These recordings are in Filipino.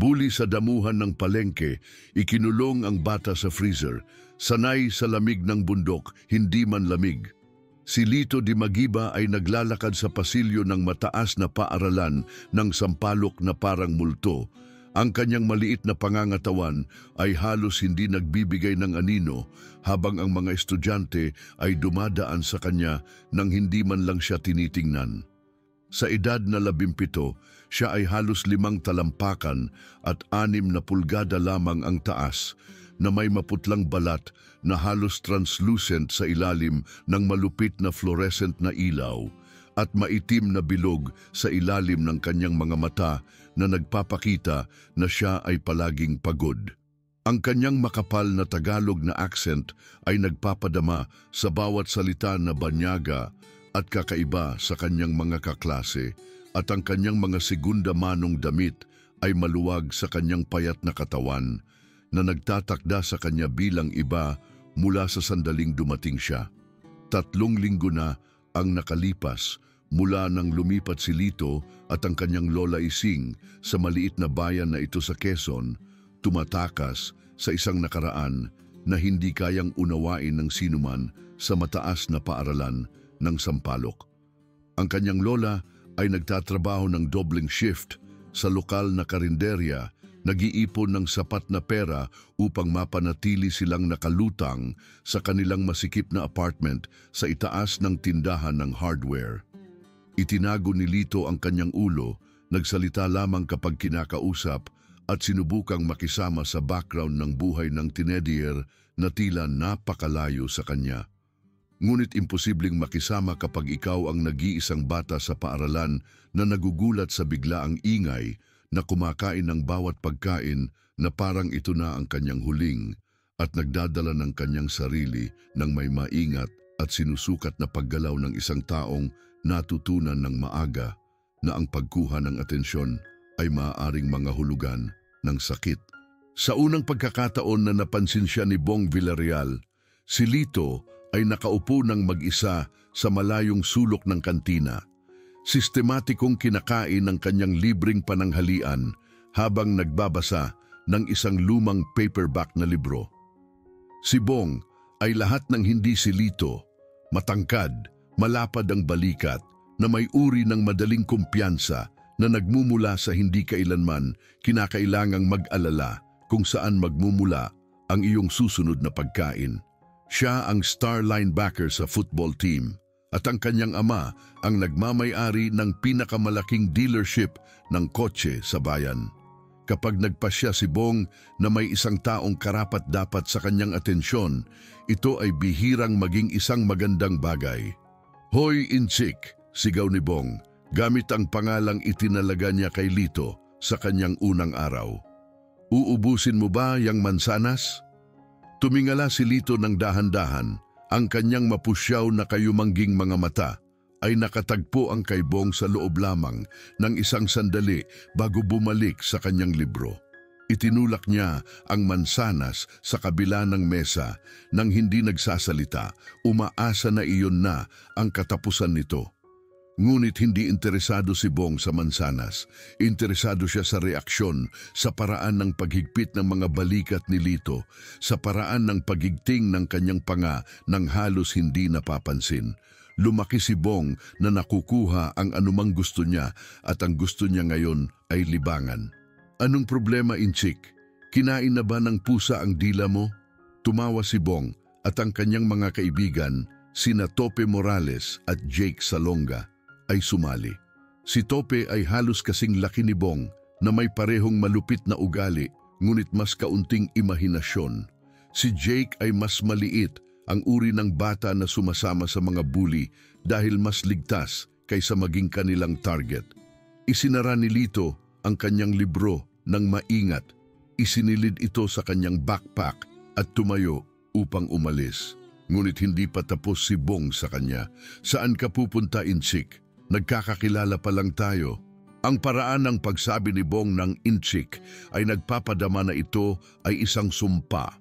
Buli sa damuhan ng palengke, ikinulong ang bata sa freezer, sanay sa lamig ng bundok, hindi man lamig. Si Lito Di Magiba ay naglalakad sa pasilyo ng mataas na paaralan ng sampalok na parang multo. Ang kanyang maliit na pangangatawan ay halos hindi nagbibigay ng anino habang ang mga estudyante ay dumadaan sa kanya nang hindi man lang siya tinitingnan. Sa edad na 17, siya ay halos 5 talampakan at 6 na pulgada lamang ang taas na may maputlang balat na halos translucent sa ilalim ng malupit na fluorescent na ilaw at maitim na bilog sa ilalim ng kanyang mga mata na nagpapakita na siya ay palaging pagod. Ang kanyang makapal na Tagalog na accent ay nagpapadama sa bawat salita na banyaga at kakaiba sa kanyang mga kaklase at ang kanyang mga segunda manong damit ay maluwag sa kanyang payat na katawan na nagtatakda sa kanya bilang iba mula sa sandaling dumating siya. 3 linggo na ang nakalipas mula nang lumipat si Lito at ang kanyang lola Ising sa maliit na bayan na ito sa Quezon, tumatakas sa isang nakaraan na hindi kayang unawain ng sinuman sa mataas na paaralan ng sampalok. Ang kanyang lola ay nagtatrabaho ng dobleng shift sa lokal na karinderya, nag-iipon ng sapat na pera upang mapanatili silang nakalutang sa kanilang masikip na apartment sa itaas ng tindahan ng hardware. Itinago ni Lito ang kanyang ulo, nagsalita lamang kapag kinakausap at sinubukang makisama sa background ng buhay ng teenager na tila napakalayo sa kanya. Ngunit imposibleng makisama kapag ikaw ang nag-iisang bata sa paaralan na nagugulat sa biglaang ingay na kumakain ng bawat pagkain na parang ito na ang kanyang huling at nagdadala ng kanyang sarili ng may maingat at sinusukat na paggalaw ng isang taong natutunan ng maaga na ang pagkuha ng atensyon ay maaaring mga hulugan ng sakit. Sa unang pagkakataon na napansin siya ni Bong Villarreal, si Lito ay nakaupo ng mag-isa sa malayong sulok ng kantina. Sistematikong kinakain ng kanyang libreng pananghalian habang nagbabasa ng isang lumang paperback na libro. Si Bong ay lahat ng hindi si Lito, matangkad, malapad ang balikat, na may uri ng madaling kumpiyansa na nagmumula sa hindi kailanman kinakailangang mag-alala kung saan magmumula ang iyong susunod na pagkain. Siya ang star linebacker sa football team at ang kanyang ama ang nagmamay-ari ng pinakamalaking dealership ng kotse sa bayan. Kapag nagpasya si Bong na may isang taong karapat-dapat sa kanyang atensyon, ito ay bihirang maging isang magandang bagay. "Hoy, Inchik!" sigaw ni Bong, gamit ang pangalang itinalaga niya kay Lito sa kanyang unang araw. "Uubusin mo ba yang mansanas?" Tumingala si Lito ng dahan-dahan. Ang kanyang mapusyaw na kayumangging mga mata ay nakatagpo ang kay Bong sa loob lamang ng isang sandali bago bumalik sa kanyang libro. Itinulak niya ang mansanas sa kabila ng mesa nang hindi nagsasalita, umaasa na iyon na ang katapusan nito. Ngunit hindi interesado si Bong sa mansanas. Interesado siya sa reaksyon, sa paraan ng paghigpit ng mga balikat ni Lito, sa paraan ng pagigting ng kanyang panga nang halos hindi napapansin. Lumaki si Bong na nakukuha ang anumang gusto niya at ang gusto niya ngayon ay libangan. "Anong problema, Inchik? Kinain na ba ng pusa ang dila mo?" Tumawa si Bong at ang kanyang mga kaibigan, sina Tope Morales at Jake Salonga, ay sumali. Si Tope ay halos kasing laki ni Bong na may parehong malupit na ugali ngunit mas kaunting imahinasyon. Si Jake ay mas maliit, ang uri ng bata na sumasama sa mga bully dahil mas ligtas kaysa maging kanilang target. Isinara ni Lito ang kanyang libro ng maingat. Isinilid ito sa kanyang backpack at tumayo upang umalis. Ngunit hindi pa tapos si Bong sa kanya. "Saan ka pupunta, Inchik? Nagkakakilala pa lang tayo." Ang paraan ng pagsabi ni Bong ng Inchik ay nagpapadama na ito ay isang sumpa.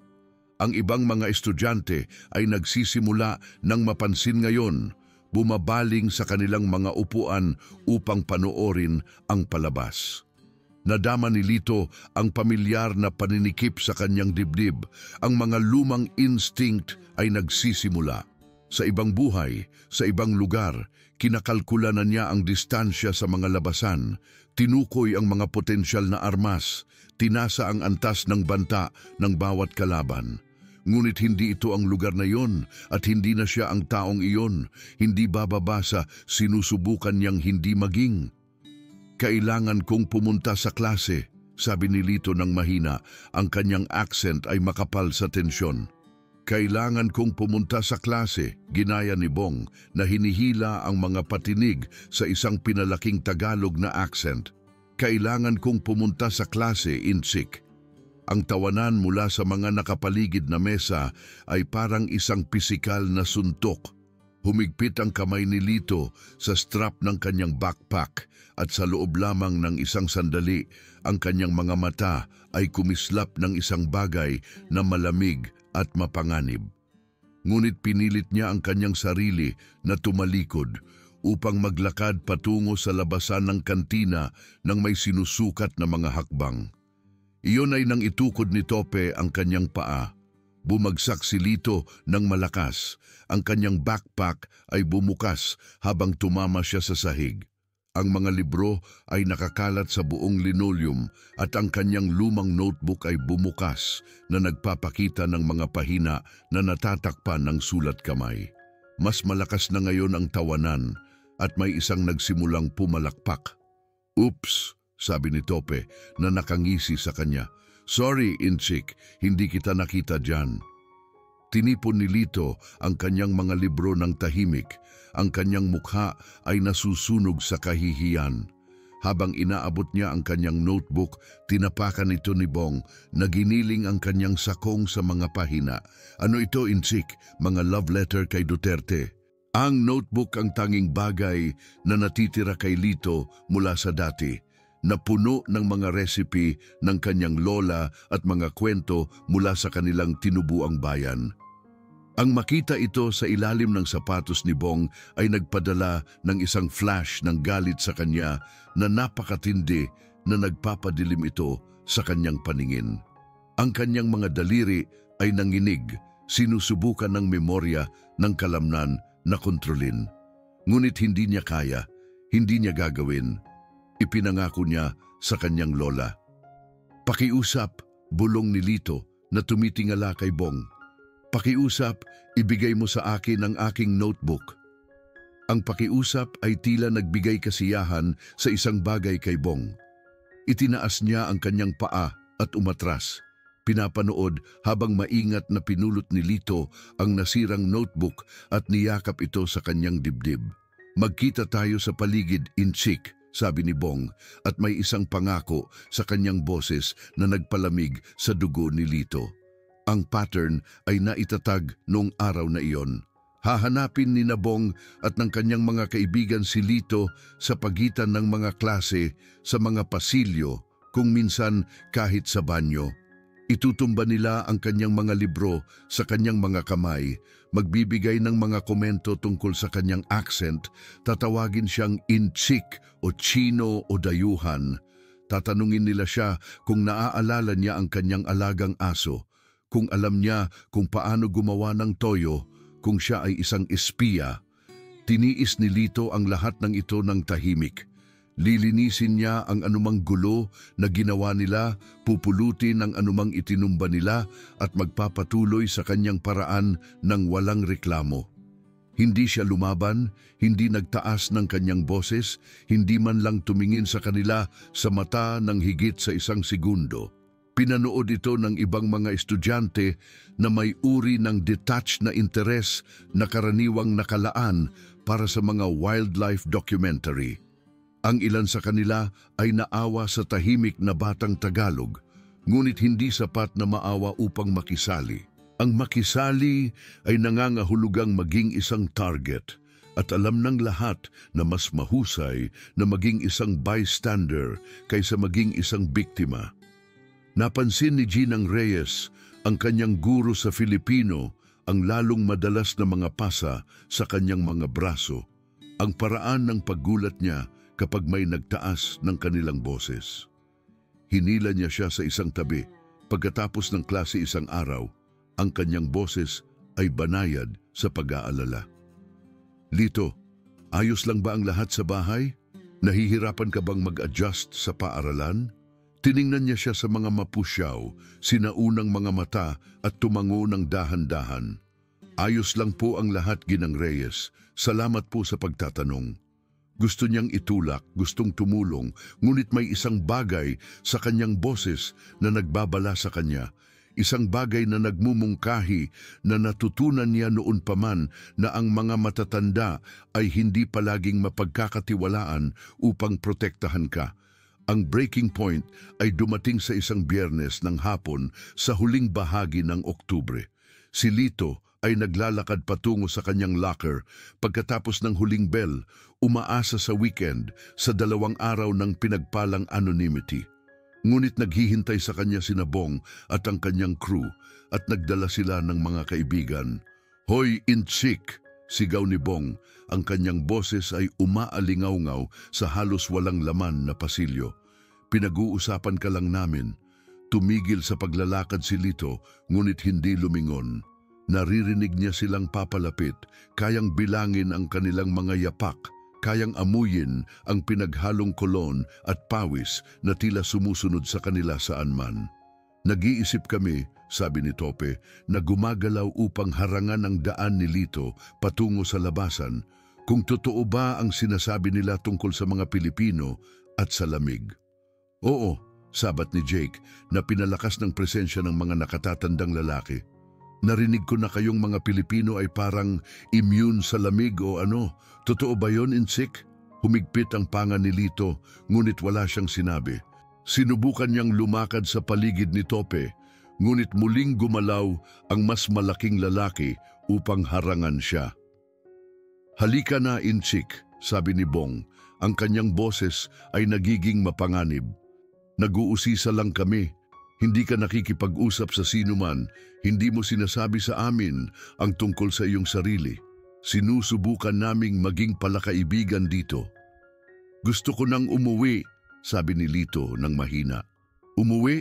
Ang ibang mga estudyante ay nagsisimula ng mapansin ngayon, bumabaling sa kanilang mga upuan upang panoorin ang palabas. Nadama ni Lito ang pamilyar na paninikip sa kanyang dibdib. Ang mga lumang instinct ay nagsisimula. Sa ibang buhay, sa ibang lugar, kinakalkula na niya ang distansya sa mga labasan, tinukoy ang mga potensyal na armas, tinasa ang antas ng banta ng bawat kalaban. Ngunit hindi ito ang lugar na iyon at hindi na siya ang taong iyon, hindi bababa sa sinusubukan niyang hindi maging. Kailangan kong pumunta sa klase, sabi ni Lito ng mahina, ang kanyang accent ay makapal sa tensyon. Kailangan kong pumunta sa klase, ginaya ni Bong na hinihila ang mga patinig sa isang pinalaking Tagalog na accent. Kailangan kong pumunta sa klase, Insik. Ang tawanan mula sa mga nakapaligid na mesa ay parang isang pisikal na suntok. Humigpit ang kamay ni Lito sa strap ng kanyang backpack at sa loob lamang ng isang sandali, ang kanyang mga mata ay kumislap ng isang bagay na malamig at mapanganib. Ngunit pinilit niya ang kanyang sarili na tumalikod upang maglakad patungo sa labasan ng kantina ng may sinusukat na mga hakbang. Iyon ay nang itukod ni Tope ang kanyang paa. Bumagsak si Lito ng malakas. Ang kanyang backpack ay bumukas habang tumama siya sa sahig. Ang mga libro ay nakakalat sa buong linoleum at ang kanyang lumang notebook ay bumukas na nagpapakita ng mga pahina na natatakpan ng sulat kamay. Mas malakas na ngayon ang tawanan at may isang nagsimulang pumalakpak. "Oops," sabi ni Tope na nakangisi sa kanya. "Sorry, Insik, hindi kita nakita dyan." Tinipon ni Lito ang kanyang mga libro ng tahimik. Ang kanyang mukha ay nasusunog sa kahihiyan. Habang inaabot niya ang kanyang notebook, tinapakan ito ni Bong na giniling ang kanyang sakong sa mga pahina. "Ano ito, Insik? Mga love letter kay Duterte." Ang notebook ang tanging bagay na natitira kay Lito mula sa dati, na puno ng mga recipe ng kanyang lola at mga kwento mula sa kanilang tinubuang bayan. Ang makita ito sa ilalim ng sapatos ni Bong ay nagpadala ng isang flash ng galit sa kanya na napakatindi na nagpapadilim ito sa kanyang paningin. Ang kanyang mga daliri ay nanginig, sinusubukan ng memorya ng kalamnan na kontrolin. Ngunit hindi niya kaya, hindi niya gagawin. Ipinangako niya sa kanyang lola. "Pakiusap," bulong ni Lito na tumitingala kay Bong. "Pakiusap, ibigay mo sa akin ang aking notebook." Ang pakiusap ay tila nagbigay kasiyahan sa isang bagay kay Bong. Itinaas niya ang kanyang paa at umatras. Pinapanood habang maingat na pinulot ni Lito ang nasirang notebook at niyakap ito sa kanyang dibdib. "Magkita tayo sa paligid, Insik," sabi ni Bong at may isang pangako sa kanyang boses na nagpalamig sa dugo ni Lito. Ang pattern ay naitatag noong araw na iyon. Hahanapin ni Bong at ng kanyang mga kaibigan si Lito sa pagitan ng mga klase, sa mga pasilyo, kung minsan kahit sa banyo. Itutumba nila ang kanyang mga libro sa kanyang mga kamay, magbibigay ng mga komento tungkol sa kanyang accent, tatawagin siyang Insik o Chino o dayuhan. Tatanungin nila siya kung naaalala niya ang kanyang alagang aso, kung alam niya kung paano gumawa ng toyo, kung siya ay isang espiya. Tiniis ni Lito ang lahat ng ito ng tahimik. Lilinisin niya ang anumang gulo na ginawa nila, pupulutin ang anumang itinumba nila at magpapatuloy sa kanyang paraan ng walang reklamo. Hindi siya lumaban, hindi nagtaas ng kanyang boses, hindi man lang tumingin sa kanila sa mata ng higit sa isang segundo. Pinanood ito ng ibang mga estudyante na may uri ng detached na interes na karaniwang nakalaan para sa mga wildlife documentary. Ang ilan sa kanila ay naawa sa tahimik na batang Tagalog, ngunit hindi sapat na maawa upang makisali. Ang makisali ay nangangahulugang maging isang target at alam ng lahat na mas mahusay na maging isang bystander kaysa maging isang biktima. Napansin ni Ginang Reyes, ang kanyang guro sa Filipino, ang lalong madalas na mga pasa sa kanyang mga braso, ang paraan ng paggulat niya kapag may nagtaas ng kanilang boses. Hinila niya siya sa isang tabi. Pagkatapos ng klase isang araw, ang kanyang boses ay banayad sa pag-aalala. Lito, ayos lang ba ang lahat sa bahay? Nahihirapan ka bang mag-adjust sa paaralan? Tiningnan niya siya sa mga mapusyaw, sinaunang mga mata at tumango ng dahan-dahan. Ayos lang po ang lahat, Ginang Reyes. Salamat po sa pagtatanong. Gusto niyang itulak, gustong tumulong, ngunit may isang bagay sa kanyang boses na nagbabala sa kanya. Isang bagay na nagmumungkahi na natutunan niya noon pa man na ang mga matatanda ay hindi palaging mapagkakatiwalaan upang protektahan ka. Ang breaking point ay dumating sa isang Biyernes ng hapon sa huling bahagi ng Oktubre. Si Lito ay naglalakad patungo sa kanyang locker pagkatapos ng huling bell, umaasa sa weekend sa 2 araw ng pinagpalang anonymity. Ngunit naghihintay sa kanya si Bong at ang kanyang crew at nagdala sila ng mga kaibigan. "Hoy, Inchik!" sigaw ni Bong. Ang kanyang boses ay umaalingaw-ngaw sa halos walang laman na pasilyo. "Pinag-uusapan ka lang namin." Tumigil sa paglalakad si Lito, ngunit hindi lumingon. Naririnig niya silang papalapit, kayang bilangin ang kanilang mga yapak, kayang amuyin ang pinaghalong kolon at pawis na tila sumusunod sa kanila saan man. "Nag-iisip kami," sabi ni Tope, na gumagalaw upang harangan ang daan ni Lito patungo sa labasan, kung totoo ba ang sinasabi nila tungkol sa mga Pilipino at sa lamig. "Oo," sabat ni Jake na pinalakas ng presensya ng mga nakatatandang lalaki. "Narinig ko na kayong mga Pilipino ay parang immune sa lamig o ano. Totoo ba yon, Insik?" Humigpit ang panga ni Lito, ngunit wala siyang sinabi. Sinubukan niyang lumakad sa paligid ni Tope, ngunit muling gumalaw ang mas malaking lalaki upang harangan siya. "Halika na, Insik," sabi ni Bong. Ang kanyang boses ay nagiging mapanganib. "Nag-uusisa lang kami. Hindi ka nakikipag-usap sa sino man, hindi mo sinasabi sa amin ang tungkol sa iyong sarili. Sinusubukan naming maging palakaibigan dito." "Gusto ko nang umuwi," sabi ni Lito ng mahina. "Umuwi?"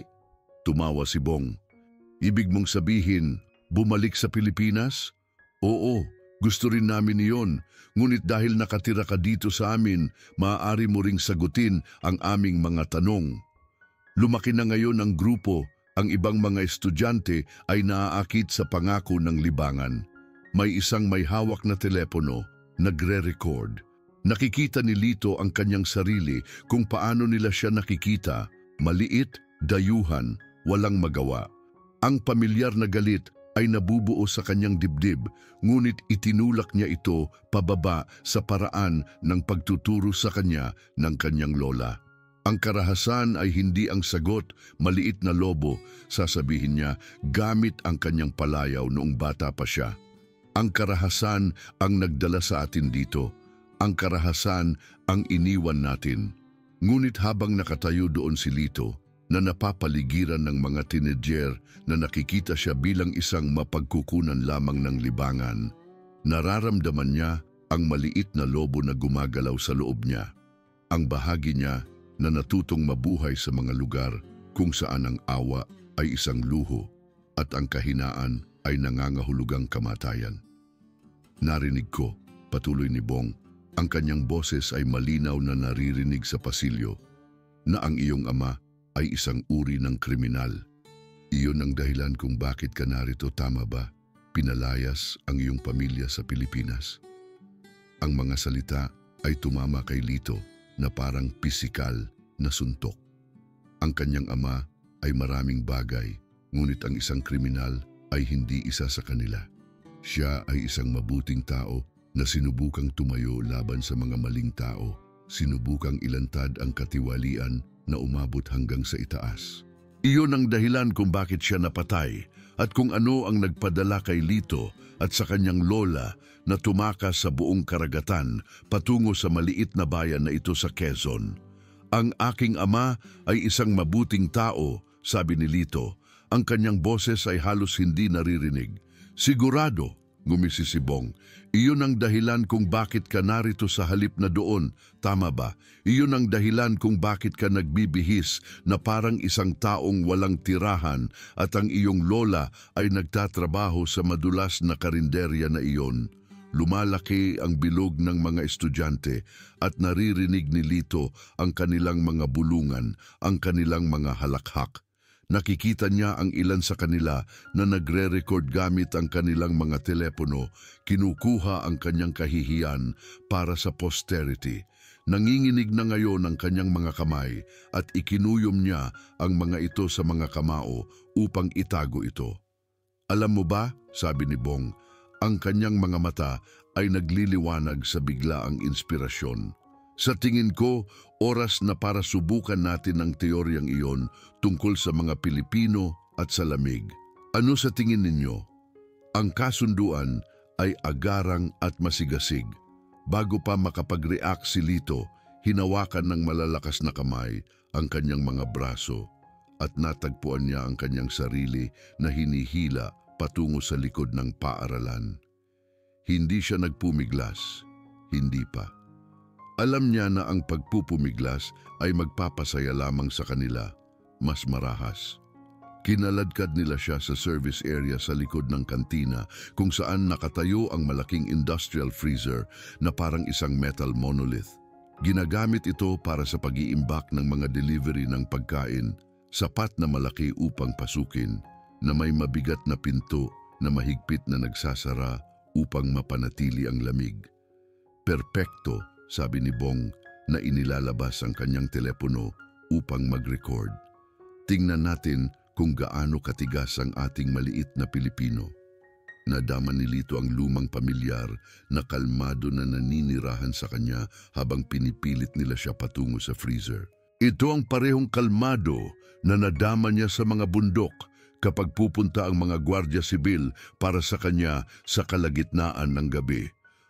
Tumawa si Bong. "Ibig mong sabihin, bumalik sa Pilipinas?" "Oo, gusto rin namin iyon. Ngunit dahil nakatira ka dito sa amin, maaari mo ring sagutin ang aming mga tanong." Lumaki na ngayon ang grupo, ang ibang mga estudyante ay naaakit sa pangako ng libangan. May isang may hawak na telepono, nagre-record. Nakikita ni Lito ang kanyang sarili kung paano nila siya nakikita, maliit, dayuhan, walang magawa. Ang pamilyar na galit ay nabubuo sa kanyang dibdib, ngunit itinulak niya ito pababa sa paraan ng pagtuturo sa kanya ng kanyang lola. Ang karahasan ay hindi ang sagot, maliit na lobo, sasabihin niya gamit ang kanyang palayaw noong bata pa siya. Ang karahasan ang nagdala sa atin dito. Ang karahasan ang iniwan natin. Ngunit habang nakatayo doon si Lito, na napapaligiran ng mga teenager na nakikita siya bilang isang mapagkukunan lamang ng libangan, nararamdaman niya ang maliit na lobo na gumagalaw sa loob niya. Ang bahagi niya na natutong mabuhay sa mga lugar kung saan ang awa ay isang luho at ang kahinaan ay nangangahulugang kamatayan. "Narinig ko," patuloy ni Bong, ang kanyang boses ay malinaw na naririnig sa pasilyo, "na ang iyong ama ay isang uri ng kriminal. Iyon ang dahilan kung bakit ka narito, tama ba? Pinalayas ang iyong pamilya sa Pilipinas." Ang mga salita ay tumama kay Lito na parang pisikal na suntok. Ang kanyang ama ay maraming bagay, ngunit ang isang kriminal ay hindi isa sa kanila. Siya ay isang mabuting tao na sinubukang tumayo laban sa mga maling tao, sinubukang ilantad ang katiwalian na umabot hanggang sa itaas. Iyon ang dahilan kung bakit siya napatay at kung ano ang nagpadala kay Lito at sa kanyang lola na tumakas sa buong karagatan patungo sa maliit na bayan na ito sa Quezon. "Ang aking ama ay isang mabuting tao," sabi ni Lito. Ang kanyang boses ay halos hindi naririnig. "Sigurado," Ngumisi si Bong. Iyon ang dahilan kung bakit ka narito sa halip na doon. Tama ba? Iyon ang dahilan kung bakit ka nagbibihis na parang isang taong walang tirahan at ang iyong lola ay nagtatrabaho sa madulas na karinderya na iyon. Lumalaki ang bilog ng mga estudyante at naririnig ni Lito ang kanilang mga bulungan, ang kanilang mga halakhak. Nakikita niya ang ilan sa kanila na nagre-record gamit ang kanilang mga telepono, kinukuha ang kanyang kahihiyan para sa posterity. Nanginginig na ngayon ang kanyang mga kamay at ikinuyom niya ang mga ito sa mga kamao upang itago ito. Alam mo ba, sabi ni Bong, ang kanyang mga mata ay nagliliwanag sa biglaang inspirasyon. Sa tingin ko, oras na para subukan natin ang teoryang iyon tungkol sa mga Pilipino at sa lamig. Ano sa tingin ninyo? Ang kasunduan ay agarang at masigasig. Bago pa makapag-react si Lito, hinawakan ng malalakas na kamay ang kanyang mga braso at natagpuan niya ang kanyang sarili na hinihila patungo sa likod ng paaralan. Hindi siya nagpumiglas, hindi pa. Alam niya na ang pagpupumiglas ay magpapasaya lamang sa kanila, mas marahas. Kinaladkad nila siya sa service area sa likod ng kantina kung saan nakatayo ang malaking industrial freezer na parang isang metal monolith. Ginagamit ito para sa pag-iimbak ng mga delivery ng pagkain, sapat na malaki upang pasukin, na may mabigat na pinto na mahigpit na nagsasara upang mapanatili ang lamig. Perpekto, sabi ni Bong na inilalabas ang kanyang telepono upang mag-record. Tingnan natin kung gaano katigas ang ating maliit na Pilipino. Nadama ni Lito ang lumang pamilyar na kalmado na naninirahan sa kanya habang pinipilit nila siya patungo sa freezer. Ito ang parehong kalmado na nadama niya sa mga bundok kapag pupunta ang mga gwardya sibil para sa kanya sa kalagitnaan ng gabi.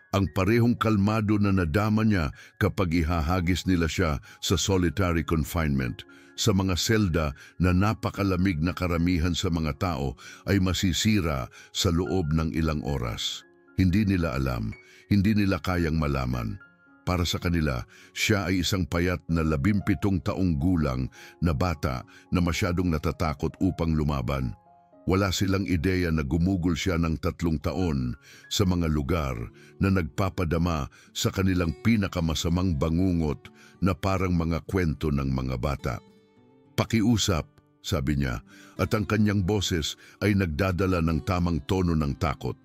Ang parehong kalmado na nadama niya kapag ihahagis nila siya sa solitary confinement, sa mga selda na napakalamig na karamihan sa mga tao ay masisira sa loob ng ilang oras. Hindi nila alam, hindi nila kayang malaman. Para sa kanila, siya ay isang payat na 17 taong gulang na bata na masyadong natatakot upang lumaban. Wala silang ideya na gumugol siya ng 3 taon sa mga lugar na nagpapadama sa kanilang pinakamasamang bangungot na parang mga kwento ng mga bata. Pakiusap, sabi niya, at ang kanyang boses ay nagdadala ng tamang tono ng takot.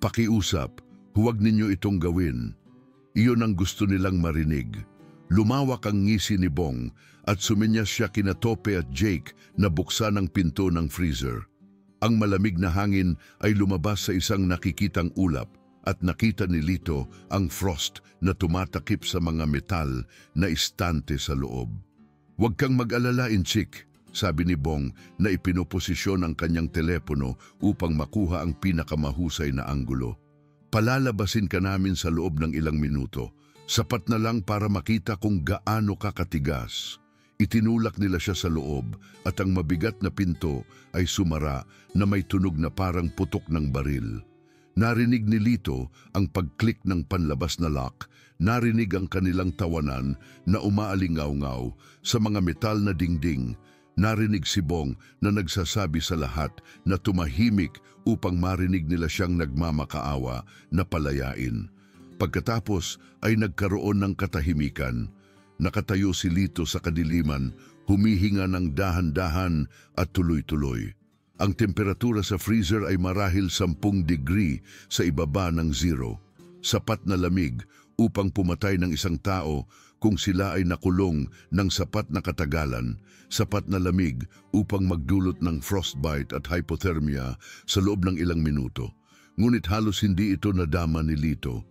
Pakiusap, huwag ninyo itong gawin. Iyon ang gusto nilang marinig. Lumawak ang ngisi ni Bong at suminyas siya kina Tope at Jake na buksan ang pinto ng freezer. Ang malamig na hangin ay lumabas sa isang nakikitang ulap at nakita ni Lito ang frost na tumatakip sa mga metal na istante sa loob. Huwag kang mag-alala, Inchik, sabi ni Bong na ipinoposisyon ang kanyang telepono upang makuha ang pinakamahusay na anggulo. Palalabasin ka namin sa loob ng ilang minuto. Sapat na lang para makita kung gaano ka katigas. Itinulak nila siya sa loob at ang mabigat na pinto ay sumara na may tunog na parang putok ng baril. Narinig ni Lito ang pag-click ng panlabas na lock, narinig ang kanilang tawanan na umaalingaw-ngaw sa mga metal na dingding. Narinig si Bong na nagsasabi sa lahat na tumahimik upang marinig nila siyang nagmamakaawa na palayain. Pagkatapos ay nagkaroon ng katahimikan. Nakatayo si Lito sa kadiliman, humihinga ng dahan-dahan at tuloy-tuloy. Ang temperatura sa freezer ay marahil 10 degree sa ibaba ng 0. Sapat na lamig upang pumatay ng isang tao kung sila ay nakulong ng sapat na katagalan, sapat na lamig upang magdulot ng frostbite at hypothermia sa loob ng ilang minuto. Ngunit halos hindi ito nadama ni Lito.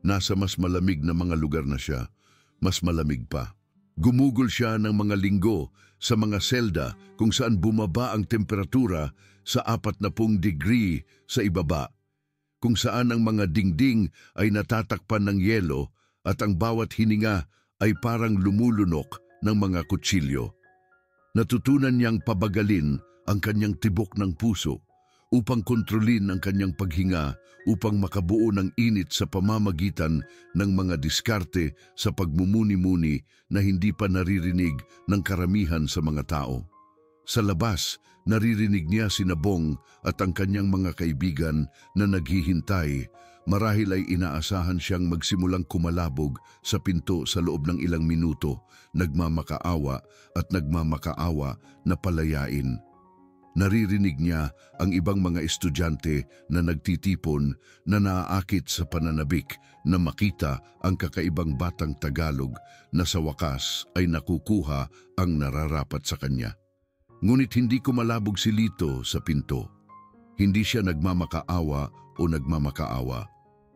Nasa mas malamig na mga lugar na siya. Mas malamig pa. Gumugol siya ng mga linggo sa mga selda kung saan bumaba ang temperatura sa 40 degree sa ibaba, kung saan ang mga dingding ay natatakpan ng yelo at ang bawat hininga ay parang lumulunok ng mga kutsilyo. Natutunan niyang pabagalin ang kanyang tibok ng puso upang kontrolin ang kanyang paghinga upang makabuo ng init sa pamamagitan ng mga diskarte sa pagmumuni-muni na hindi pa naririnig ng karamihan sa mga tao. Sa labas, naririnig niya si Bong at ang kanyang mga kaibigan na naghihintay. Marahil ay inaasahan siyang magsimulang kumalabog sa pinto sa loob ng ilang minuto, nagmamakaawa at nagmamakaawa na palayain. Naririnig niya ang ibang mga estudyante na nagtitipon na naaakit sa pananabik na makita ang kakaibang batang Tagalog na sa wakas ay nakukuha ang nararapat sa kanya. Ngunit hindi kumalabog si Lito sa pinto. Hindi siya nagmamakaawa o nagmamakaawa.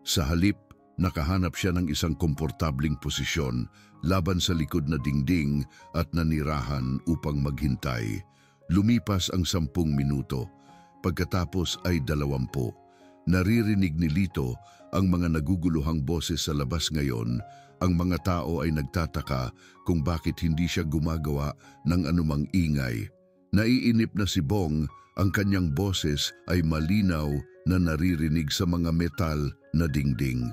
Sa halip, nakahanap siya ng isang komportabling posisyon laban sa likod na dingding at nanirahan upang maghintay. Lumipas ang 10 minuto. Pagkatapos ay 20. Naririnig ni Lito ang mga naguguluhang boses sa labas ngayon. Ang mga tao ay nagtataka kung bakit hindi siya gumagawa ng anumang ingay. Naiinip na si Bong, ang kanyang boses ay malinaw na naririnig sa mga metal na dingding.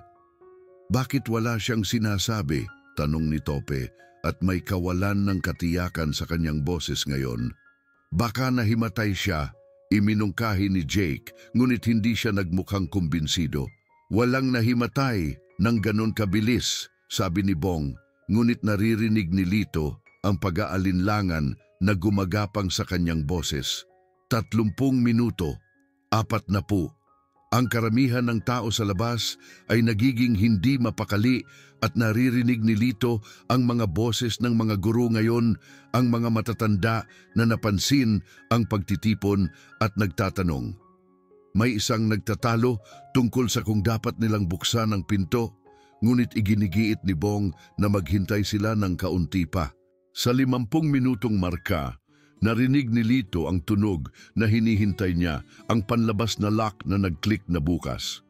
Bakit wala siyang sinasabi? Tanong ni Tope at may kawalan ng katiyakan sa kanyang boses ngayon. Baka nahimatay siya, iminungkahi ni Jake, ngunit hindi siya nagmukhang kumbinsido. Walang nahimatay ng ganon kabilis, sabi ni Bong, ngunit naririnig ni Lito ang pag-aalinlangan na gumagapang sa kanyang boses. 30 minuto, 40. Ang karamihan ng tao sa labas ay nagiging hindi mapakali at naririnig ni Lito ang mga boses ng mga guro ngayon, ang mga matatanda na napansin ang pagtitipon at nagtatanong. May isang nagtatalo tungkol sa kung dapat nilang buksan ang pinto, ngunit iginigiit ni Bong na maghintay sila ng kaunti pa. Sa 50 minutong marka, narinig ni Lito ang tunog na hinihintay niya, ang panlabas na lock na nag-click na bukas.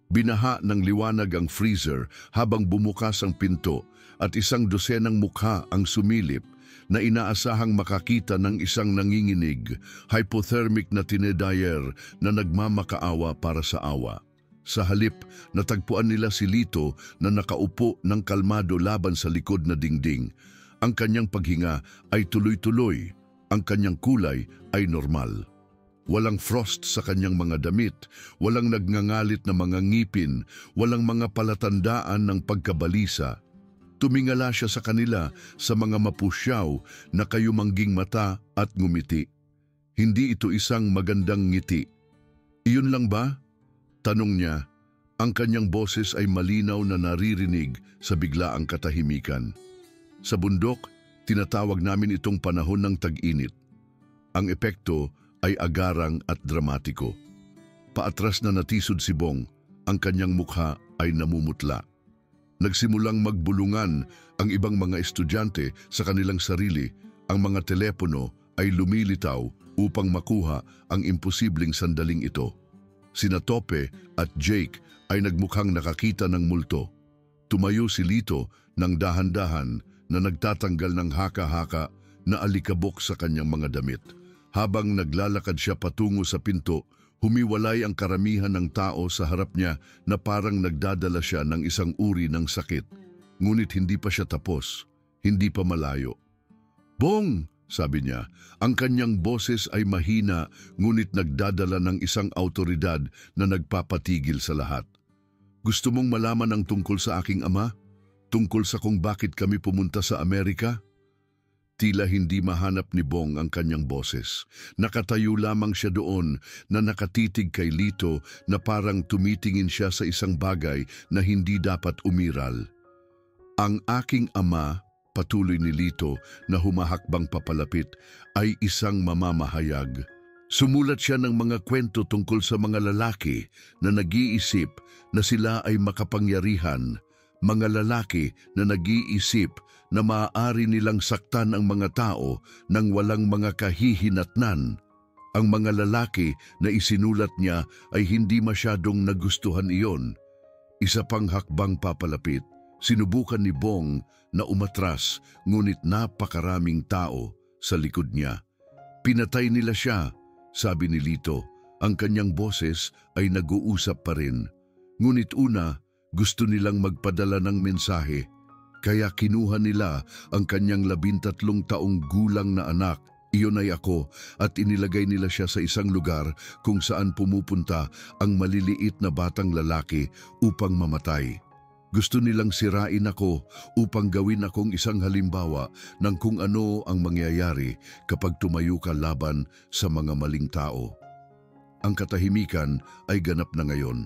Binaha ng liwanag ang freezer habang bumukas ang pinto at 100 mukha ang sumilip na inaasahang makakita ng isang nanginginig, hypothermic na tinedyer na nagmamakaawa para sa awa. Sa halip, natagpuan nila si Lito na nakaupo ng kalmado laban sa likod na dingding. Ang kanyang paghinga ay tuloy-tuloy. Ang kanyang kulay ay normal. Walang frost sa kanyang mga damit, walang nagngangalit na mga ngipin, walang mga palatandaan ng pagkabalisa. Tumingala siya sa kanila sa mga mapusyaw na kayumangging mata at ngumiti. Hindi ito isang magandang ngiti. Iyon lang ba? Tanong niya. Ang kanyang boses ay malinaw na naririnig sa biglaang katahimikan. Sa bundok, tinatawag namin itong panahon ng tag-init. Ang epekto ay agarang at dramatiko. Paatras na natisod si Bong, ang kanyang mukha ay namumutla. Nagsimulang magbulungan ang ibang mga estudyante sa kanilang sarili, ang mga telepono ay lumilitaw upang makuha ang imposibleng sandaling ito. Sina Tope at Jake ay nagmukhang nakakita ng multo. Tumayo si Lito ng dahan-dahan na nagtatanggal ng haka-haka na alikabok sa kanyang mga damit. Habang naglalakad siya patungo sa pinto, humiwalay ang karamihan ng tao sa harap niya na parang nagdadala siya ng isang uri ng sakit. Ngunit hindi pa siya tapos, hindi pa malayo. "Bong!" sabi niya, ang kanyang boses ay mahina ngunit nagdadala ng isang autoridad na nagpapatigil sa lahat. "Gusto mong malaman ang tungkol sa aking ama? Tungkol sa kung bakit kami pumunta sa Amerika?" Tila hindi mahanap ni Bong ang kanyang boses. Nakatayo lamang siya doon na nakatitig kay Lito na parang tumitingin siya sa isang bagay na hindi dapat umiral. "Ang aking ama," patuloy ni Lito na humahakbang papalapit, "ay isang mamamahayag. Sumulat siya ng mga kwento tungkol sa mga lalaki na nag-iisip na sila ay makapangyarihan, mga lalaki na nag-iisip na maaari nilang saktan ang mga tao nang walang mga kahihinatnan. Ang mga lalaki na isinulat niya ay hindi masyadong nagustuhan iyon." Isa pang hakbang papalapit, sinubukan ni Bong na umatras ngunit napakaraming tao sa likod niya. "Pinatay nila siya," sabi ni Lito. Ang kanyang boses ay nag-uusap pa rin. Ngunit una, gusto nilang magpadala ng mensahe. Kaya kinuha nila ang kanyang 13 taong gulang na anak, iyon ay ako, at inilagay nila siya sa isang lugar kung saan pumupunta ang maliliit na batang lalaki upang mamatay. Gusto nilang sirain ako upang gawin akong isang halimbawa ng kung ano ang mangyayari kapag tumayo ka laban sa mga maling tao. Ang katahimikan ay ganap na ngayon.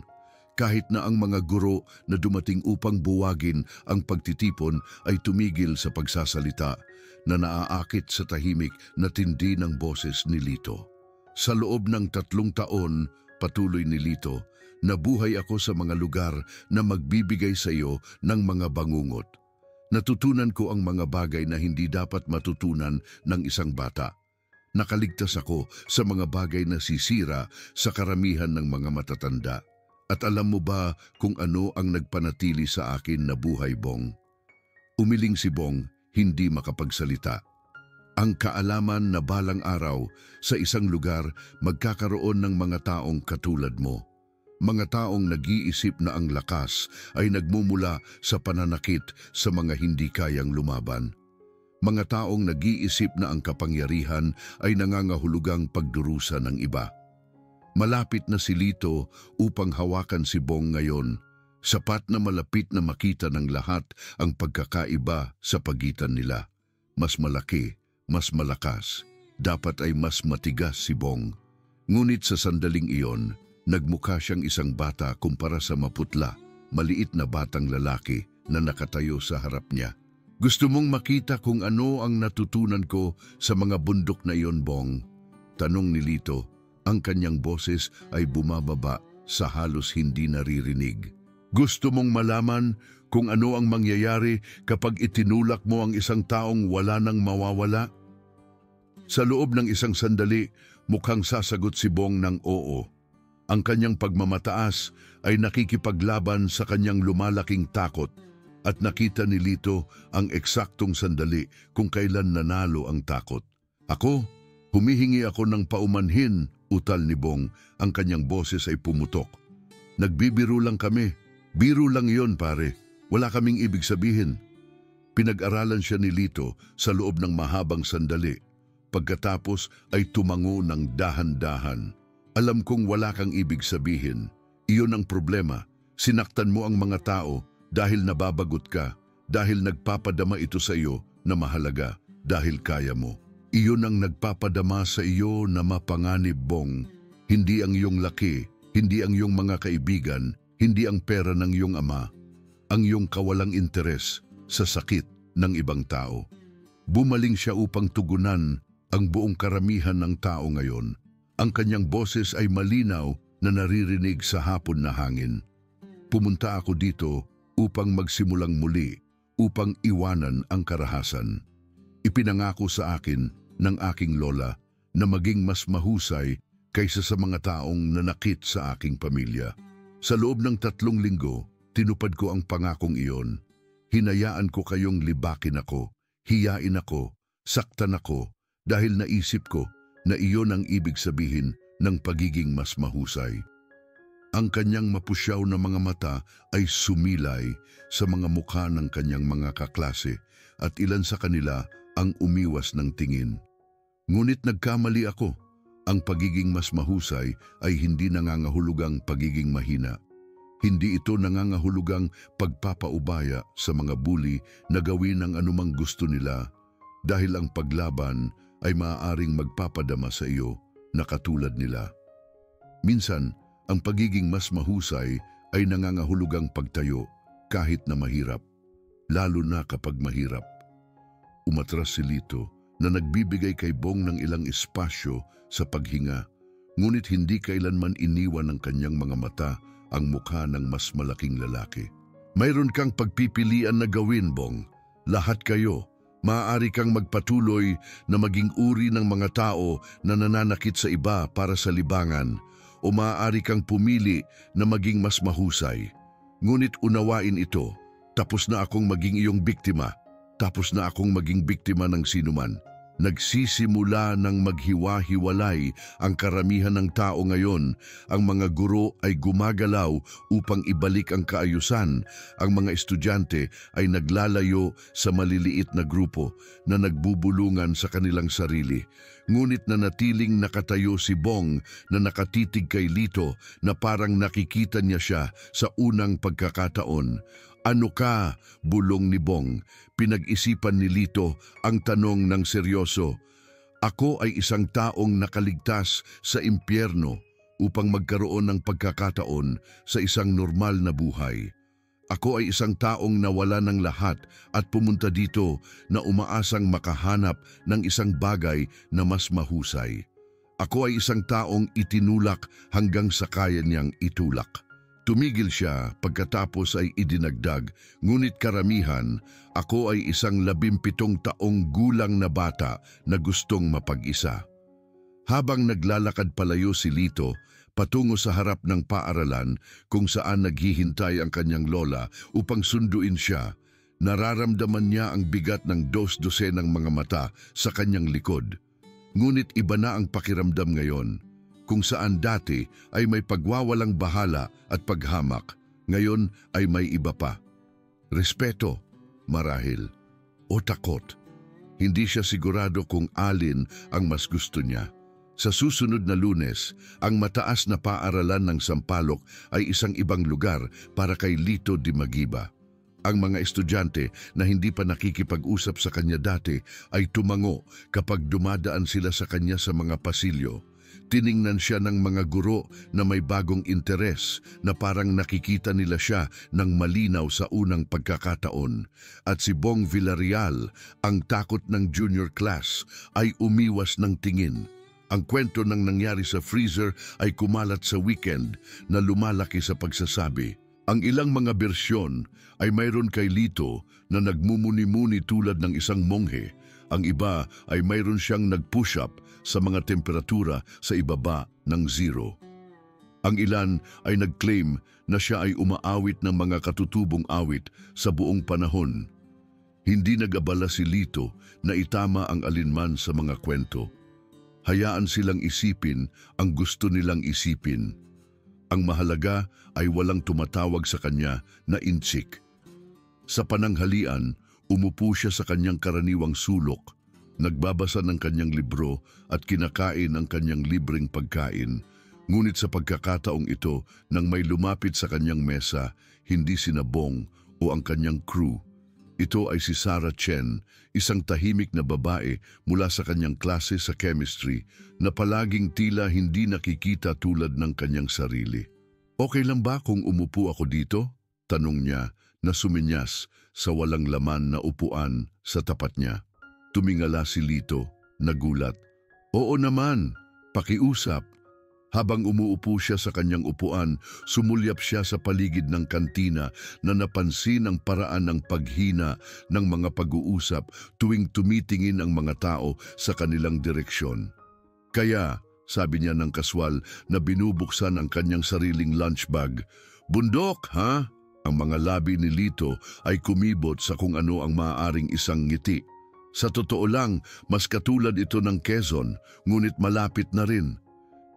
Kahit na ang mga guro na dumating upang buwagin ang pagtitipon ay tumigil sa pagsasalita na naaakit sa tahimik na tindi ng boses ni Lito. Sa loob ng 3 taon, patuloy ni Lito, nabuhay ako sa mga lugar na magbibigay sa iyo ng mga bangungot. Natutunan ko ang mga bagay na hindi dapat matutunan ng isang bata. Nakaligtas ako sa mga bagay na sisira sa karamihan ng mga matatanda. At alam mo ba kung ano ang nagpanatili sa akin na buhay, Bong? Umiling si Bong, hindi makapagsalita. Ang kaalaman na balang araw sa isang lugar magkakaroon ng mga taong katulad mo. Mga taong nag-iisip na ang lakas ay nagmumula sa pananakit sa mga hindi kayang lumaban. Mga taong nag-iisip na ang kapangyarihan ay nangangahulugang pagdurusa ng iba. Malapit na si Lito upang hawakan si Bong ngayon. Sapat na malapit na makita ng lahat ang pagkakaiba sa pagitan nila. Mas malaki, mas malakas. Dapat ay mas matigas si Bong. Ngunit sa sandaling iyon, nagmukha siyang isang bata kumpara sa maputla, maliit na batang lalaki na nakatayo sa harap niya. Gusto mong makita kung ano ang natutunan ko sa mga bundok na iyon, Bong? Tanong ni Lito. Ang kanyang boses ay bumababa sa halos hindi naririnig. Gusto mong malaman kung ano ang mangyayari kapag itinulak mo ang isang taong wala nang mawawala? Sa loob ng isang sandali, mukhang sasagot si Bong ng oo. Ang kanyang pagmamataas ay nakikipaglaban sa kanyang lumalaking takot. At nakita ni Lito ang eksaktong sandali kung kailan nanalo ang takot. Ako, humihingi ako ng paumanhin, utal ni Bong, ang kanyang boses ay pumutok. Nagbibiro lang kami. Biro lang yon, pare. Wala kaming ibig sabihin. Pinag-aralan siya ni Lito sa loob ng mahabang sandali. Pagkatapos ay tumango ng dahan-dahan. Alam kong wala kang ibig sabihin. Iyon ang problema. Sinaktan mo ang mga tao dahil nababagot ka, dahil nagpapadama ito sa iyo na mahalaga, dahil kaya mo. Iyon ang nagpapadama sa iyo na mapanganib, Bong. Hindi ang iyong laki, hindi ang iyong mga kaibigan, hindi ang pera ng iyong ama, ang iyong kawalang interes sa sakit ng ibang tao. Bumaling siya upang tugunan ang buong karamihan ng tao ngayon. Ang kanyang boses ay malinaw na naririnig sa hapon na hangin. Pumunta ako dito upang magsimulang muli, upang iwanan ang karahasan. Ipinangako sa akin ng aking lola na maging mas mahusay kaysa sa mga taong nanakit sa aking pamilya. Sa loob ng 3 linggo, tinupad ko ang pangakong iyon. Hinayaan ko kayong libakin ako, hiyain ako, saktan ako, dahil naisip ko na iyon ang ibig sabihin ng pagiging mas mahusay. Ang kanyang mapusyaw na mga mata ay sumilay sa mga mukha ng kanyang mga kaklase at ilan sa kanila ang umiwas ng tingin. Ngunit nagkamali ako. Ang pagiging mas mahusay ay hindi nangangahulugang pagiging mahina. Hindi ito nangangahulugang pagpapaubaya sa mga bully na gawin ang anumang gusto nila dahil ang paglaban ay maaaring magpapadama sa iyo na katulad nila. Minsan, ang pagiging mas mahusay ay nangangahulugang pagtayo kahit na mahirap, lalo na kapag mahirap. Umatras si Lito na nagbibigay kay Bong ng ilang espasyo sa paghinga, ngunit hindi kailanman iniwan ng kanyang mga mata ang mukha ng mas malaking lalaki. Mayroon kang pagpipilian na gawin, Bong. Lahat kayo, maaari kang magpatuloy na maging uri ng mga tao na nananakit sa iba para sa libangan, o maaari kang pumili na maging mas mahusay. Ngunit unawain ito, tapos na akong maging iyong biktima, tapos na akong maging biktima ng sinuman. Nagsisimula ng maghiwa-hiwalay ang karamihan ng tao ngayon. Ang mga guro ay gumagalaw upang ibalik ang kaayusan. Ang mga estudyante ay naglalayo sa maliliit na grupo na nagbubulungan sa kanilang sarili. Ngunit nanatiling nakatayo si Bong na nakatitig kay Lito na parang nakikita niya siya sa unang pagkakataon. "Ano ka?" bulong ni Bong. Pinag-isipan ni Lito ang tanong ng seryoso. "Ako ay isang taong nakaligtas sa impyerno upang magkaroon ng pagkakataon sa isang normal na buhay. Ako ay isang taong nawala ng lahat at pumunta dito na umaasang makahanap ng isang bagay na mas mahusay. Ako ay isang taong itinulak hanggang sa kaya niyang itulak." Tumigil siya pagkatapos ay idinagdag, "Ngunit karamihan, ako ay isang 17 taong gulang na bata na gustong mapag-isa." Habang naglalakad palayo si Lito, patungo sa harap ng paaralan kung saan naghihintay ang kanyang lola upang sunduin siya, nararamdaman niya ang bigat ng 12 ng mga mata sa kanyang likod. Ngunit iba na ang pakiramdam ngayon. Kung saan dati ay may pagwawalang bahala at paghamak, ngayon ay may iba pa. Respeto, marahil, o takot. Hindi siya sigurado kung alin ang mas gusto niya. Sa susunod na Lunes, ang mataas na paaralan ng Sampaloc ay isang ibang lugar para kay Lito Di Magiba. Ang mga estudyante na hindi pa nakikipag-usap sa kanya dati ay tumango kapag dumadaan sila sa kanya sa mga pasilyo. Tiningnan siya ng mga guro na may bagong interes na parang nakikita nila siya ng malinaw sa unang pagkakataon. At si Bong Villarreal, ang takot ng junior class, ay umiwas ng tingin. Ang kwento ng nangyari sa freezer ay kumalat sa weekend na lumalaki sa pagsasabi. Ang ilang mga bersyon ay mayroon kay Lito na nagmumuni-muni tulad ng isang monghe. Ang iba ay mayroon siyang nag-push-up sa mga temperatura sa ibaba ng 0. Ang ilan ay nag-claim na siya ay umaawit ng mga katutubong awit sa buong panahon. Hindi nag-abala si Lito na itama ang alinman sa mga kwento. Hayaan silang isipin ang gusto nilang isipin. Ang mahalaga ay walang tumatawag sa kanya na intsik. Sa pananghalian, umupo siya sa kanyang karaniwang sulok, nagbabasa ng kanyang libro at kinakain ang kanyang libreng pagkain. Ngunit sa pagkakataong ito, nang may lumapit sa kanyang mesa, hindi sina Bong o ang kanyang crew. Ito ay si Sarah Chen, isang tahimik na babae mula sa kanyang klase sa chemistry na palaging tila hindi nakikita tulad ng kanyang sarili. "Okay lang ba kung umupo ako dito?" tanong niya na suminyas sa walang laman na upuan sa tapat niya. Tumingala si Lito, nagulat. "Oo naman, pakiusap." Habang umuupo siya sa kanyang upuan, sumulyap siya sa paligid ng kantina na napansin ang paraan ng paghina ng mga pag-uusap tuwing tumitingin ang mga tao sa kanilang direksyon. Kaya, sabi niya ng kaswal na binubuksan ang kanyang sariling lunch bag, "Bundok, ha?" Ang mga labi ni Lito ay kumibot sa kung ano ang maaaring isang ngiti. Sa totoo lang, mas katulad ito ng Quezon, ngunit malapit na rin.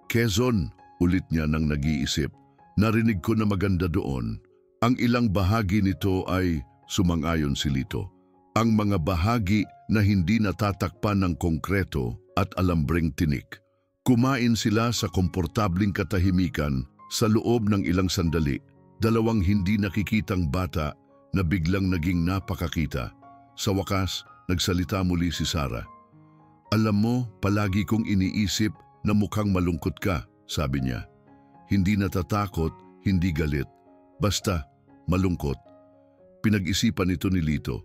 "Quezon," ulit niya nang nag-iisip. "Narinig ko na maganda doon. Ang ilang bahagi nito ay," sumang-ayon si Lito, "ang mga bahagi na hindi natatakpan ng konkreto at alambreng tinik." Kumain sila sa komportabling katahimikan sa loob ng ilang sandali. Dalawang hindi nakikitang bata na biglang naging napakakita. Sa wakas, nagsalita muli si Sarah. "Alam mo, palagi kong iniisip na mukhang malungkot ka," sabi niya. "Hindi natatakot, hindi galit. Basta, malungkot." Pinag-isipan ito ni Lito.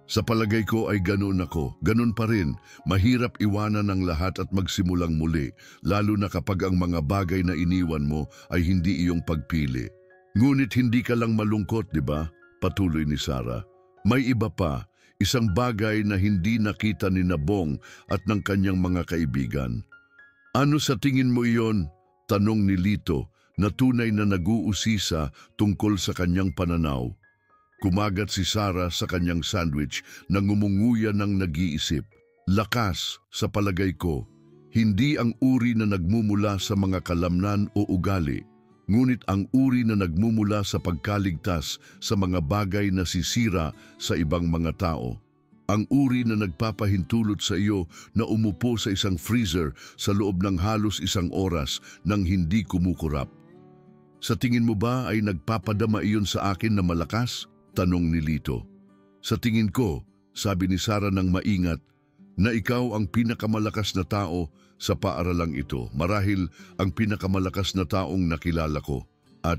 "Sa palagay ko ay ganoon ako, ganoon pa rin. Mahirap iwanan ang lahat at magsimulang muli, lalo na kapag ang mga bagay na iniwan mo ay hindi iyong pagpili. Ngunit hindi ka lang malungkot, di ba?" Patuloy ni Sarah. "May iba pa, isang bagay na hindi nakita ni Nabong at ng kanyang mga kaibigan." "Ano sa tingin mo iyon?" tanong ni Lito na tunay na nag-uusisa tungkol sa kanyang pananaw. Kumagat si Sarah sa kanyang sandwich na ngumunguya ng nag-iisip. Lakas, sa palagay ko, hindi ang uri na nagmumula sa mga kalamnan o ugali, ngunit ang uri na nagmumula sa pagkaligtas sa mga bagay na sisira sa ibang mga tao. Ang uri na nagpapahintulot sa iyo na umupo sa isang freezer sa loob ng halos 1 oras nang hindi kumukurap. Sa tingin mo ba ay nagpapadama iyon sa akin na malakas? Tanong ni Lito. Sa tingin ko, sabi ni Sarah ng maingat, na ikaw ang pinakamalakas na tao sa paaralang ito, marahil ang pinakamalakas na taong nakilala ko. At